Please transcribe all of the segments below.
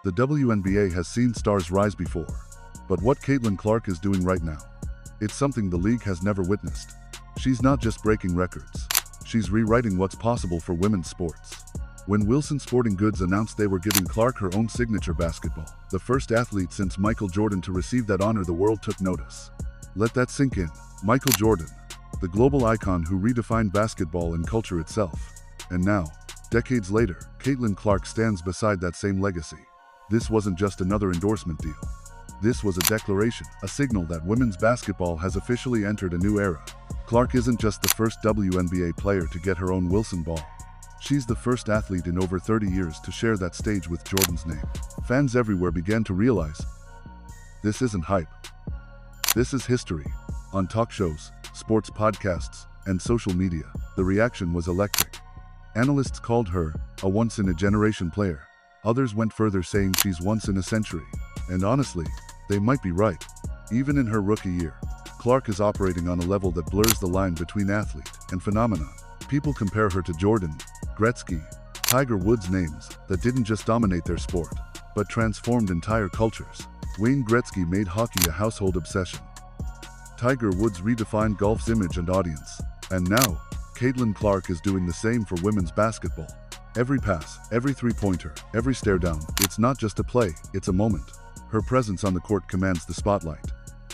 The WNBA has seen stars rise before, but what Caitlin Clark is doing right now, it's something the league has never witnessed. She's not just breaking records, she's rewriting what's possible for women's sports. When Wilson Sporting Goods announced they were giving Clark her own signature basketball, the first athlete since Michael Jordan to receive that honor, the world took notice. Let that sink in. Michael Jordan, the global icon who redefined basketball and culture itself. And now, decades later, Caitlin Clark stands beside that same legacy. This wasn't just another endorsement deal. This was a declaration, a signal that women's basketball has officially entered a new era. Clark isn't just the first WNBA player to get her own Wilson ball. She's the first athlete in over 30 years to share that stage with Jordan's name. Fans everywhere began to realize, this isn't hype. This is history. On talk shows, sports podcasts, and social media, the reaction was electric. Analysts called her a once-in-a-generation player. Others went further, saying she's once in a century. And honestly, they might be right. Even in her rookie year, Clark is operating on a level that blurs the line between athlete and phenomenon. People compare her to Jordan, Gretzky, Tiger Woods, names that didn't just dominate their sport, but transformed entire cultures. Wayne Gretzky made hockey a household obsession. Tiger Woods redefined golf's image and audience. And now, Caitlin Clark is doing the same for women's basketball. Every pass, every three-pointer, every stare down, it's not just a play, it's a moment. Her presence on the court commands the spotlight.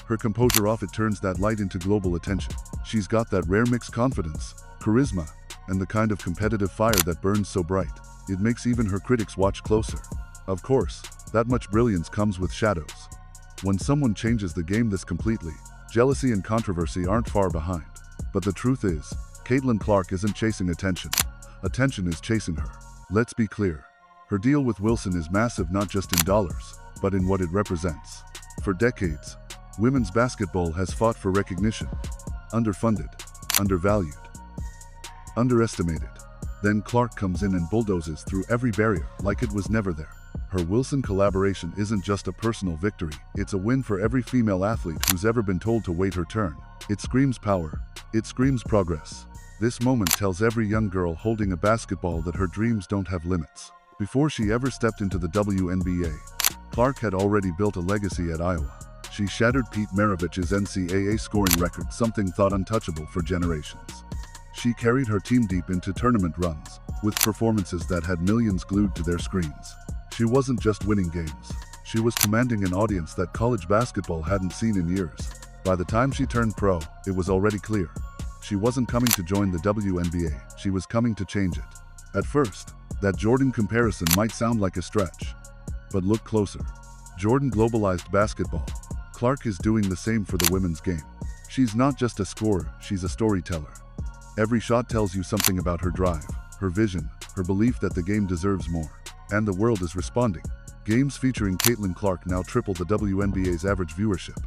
Her composure off it turns that light into global attention. She's got that rare mixed confidence, charisma, and the kind of competitive fire that burns so bright, it makes even her critics watch closer. Of course, that much brilliance comes with shadows. When someone changes the game this completely, jealousy and controversy aren't far behind. But the truth is, Caitlin Clark isn't chasing attention. Attention is chasing her. Let's be clear. Her deal with Wilson is massive, not just in dollars, but in what it represents. For decades, women's basketball has fought for recognition. Underfunded, undervalued, underestimated. Then Clark comes in and bulldozes through every barrier like it was never there. Her Wilson collaboration isn't just a personal victory, it's a win for every female athlete who's ever been told to wait her turn. It screams power. It screams progress. This moment tells every young girl holding a basketball that her dreams don't have limits. Before she ever stepped into the WNBA, Clark had already built a legacy at Iowa. She shattered Pete Maravich's NCAA scoring record, something thought untouchable for generations. She carried her team deep into tournament runs, with performances that had millions glued to their screens. She wasn't just winning games. She was commanding an audience that college basketball hadn't seen in years. By the time she turned pro, it was already clear. She wasn't coming to join the WNBA, she was coming to change it. At first, that Jordan comparison might sound like a stretch. But look closer. Jordan globalized basketball. Clark is doing the same for the women's game. She's not just a scorer, she's a storyteller. Every shot tells you something about her drive, her vision, her belief that the game deserves more. And the world is responding. Games featuring Caitlin Clark now triple the WNBA's average viewership.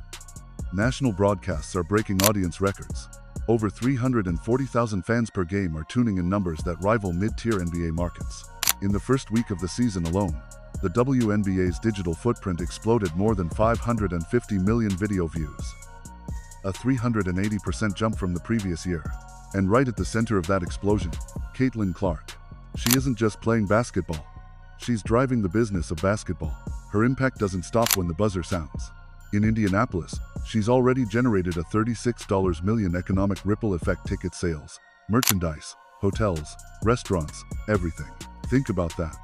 National broadcasts are breaking audience records. Over 340,000 fans per game are tuning in, numbers that rival mid-tier NBA markets. In the first week of the season alone, the WNBA's digital footprint exploded, more than 550 million video views. A 380% jump from the previous year. And right at the center of that explosion, Caitlin Clark. She isn't just playing basketball. She's driving the business of basketball. Her impact doesn't stop when the buzzer sounds. In Indianapolis, she's already generated a $36 million economic ripple effect: ticket sales, merchandise, hotels, restaurants, everything. Think about that.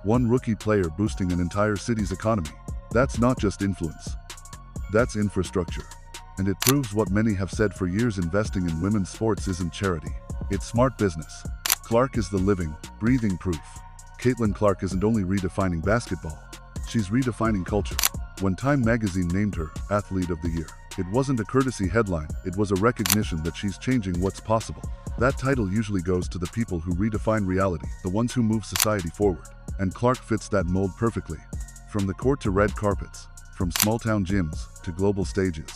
One rookie player boosting an entire city's economy. That's not just influence. That's infrastructure. And it proves what many have said for years: investing in women's sports isn't charity. It's smart business. Clark is the living, breathing proof. Caitlin Clark isn't only redefining basketball, she's redefining culture. When Time magazine named her Athlete of the Year, it wasn't a courtesy headline, it was a recognition that she's changing what's possible. That title usually goes to the people who redefine reality, the ones who move society forward. And Clark fits that mold perfectly. From the court to red carpets, from small-town gyms to global stages,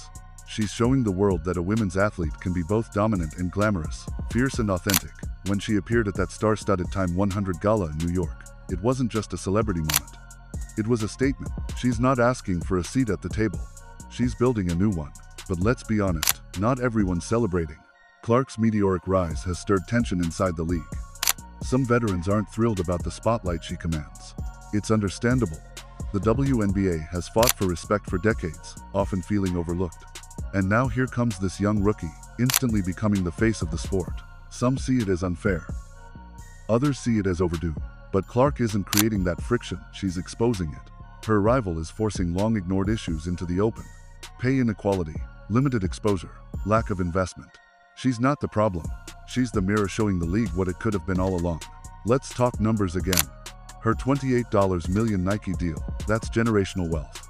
she's showing the world that a women's athlete can be both dominant and glamorous, fierce and authentic. When she appeared at that star-studded Time 100 gala in New York, it wasn't just a celebrity moment. It was a statement. She's not asking for a seat at the table. She's building a new one. But let's be honest, not everyone's celebrating. Clark's meteoric rise has stirred tension inside the league. Some veterans aren't thrilled about the spotlight she commands. It's understandable. The WNBA has fought for respect for decades, often feeling overlooked. And now here comes this young rookie, instantly becoming the face of the sport. Some see it as unfair. Others see it as overdue. But Clark isn't creating that friction, she's exposing it. Her arrival is forcing long-ignored issues into the open. Pay inequality, limited exposure, lack of investment. She's not the problem. She's the mirror showing the league what it could have been all along. Let's talk numbers again. Her $28 million Nike deal, that's generational wealth.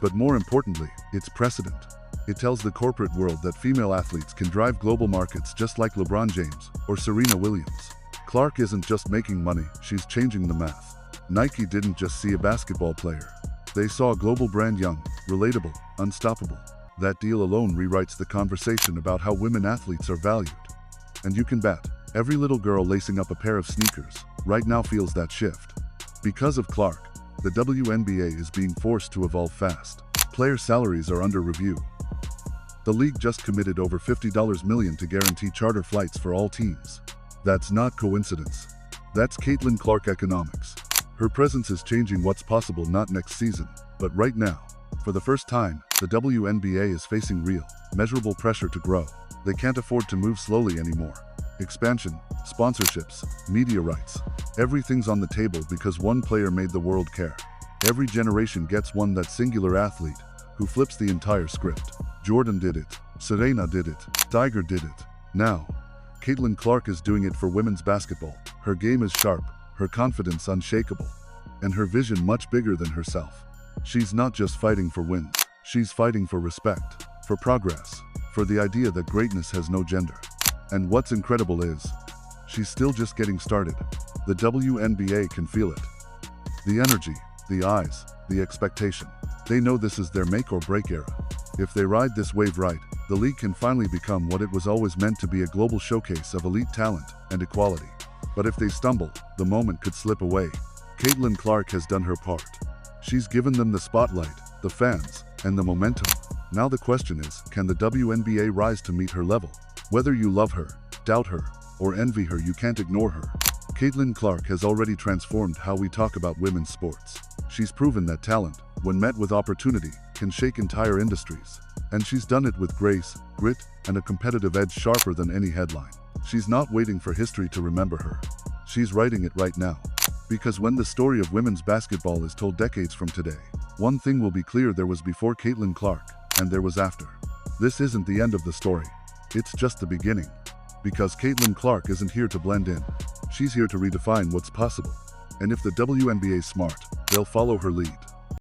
But more importantly, it's precedent. It tells the corporate world that female athletes can drive global markets just like LeBron James or Serena Williams. Clark isn't just making money, she's changing the math. Nike didn't just see a basketball player. They saw a global brand, young, relatable, unstoppable. That deal alone rewrites the conversation about how women athletes are valued. And you can bet, every little girl lacing up a pair of sneakers right now feels that shift. Because of Clark, the WNBA is being forced to evolve fast. Player salaries are under review. The league just committed over $50 million to guarantee charter flights for all teams. That's not coincidence. That's Caitlin Clark economics. Her presence is changing what's possible not next season, but right now. For the first time, the WNBA is facing real, measurable pressure to grow. They can't afford to move slowly anymore. Expansion, sponsorships, media rights. Everything's on the table because one player made the world care. Every generation gets one that singular athlete who flips the entire script. Jordan did it. Serena did it. Tiger did it. Now, Caitlin Clark is doing it for women's basketball. Her game is sharp, her confidence unshakable, and her vision much bigger than herself. She's not just fighting for wins. She's fighting for respect, for progress, for the idea that greatness has no gender. And what's incredible is, she's still just getting started. The WNBA can feel it. The energy, the eyes, the expectation. They know this is their make or break era. If they ride this wave right, the league can finally become what it was always meant to be, a global showcase of elite talent and equality. But if they stumble, the moment could slip away. Caitlin Clark has done her part. She's given them the spotlight, the fans, and the momentum. Now the question is, can the WNBA rise to meet her level? Whether you love her, doubt her, or envy her, you can't ignore her. Caitlin Clark has already transformed how we talk about women's sports. She's proven that talent, when met with opportunity, can shake entire industries. And she's done it with grace, grit, and a competitive edge sharper than any headline. She's not waiting for history to remember her. She's writing it right now. Because when the story of women's basketball is told decades from today, one thing will be clear: there was before Caitlin Clark, and there was after. This isn't the end of the story. It's just the beginning. Because Caitlin Clark isn't here to blend in. She's here to redefine what's possible. And if the WNBA's smart, they'll follow her lead.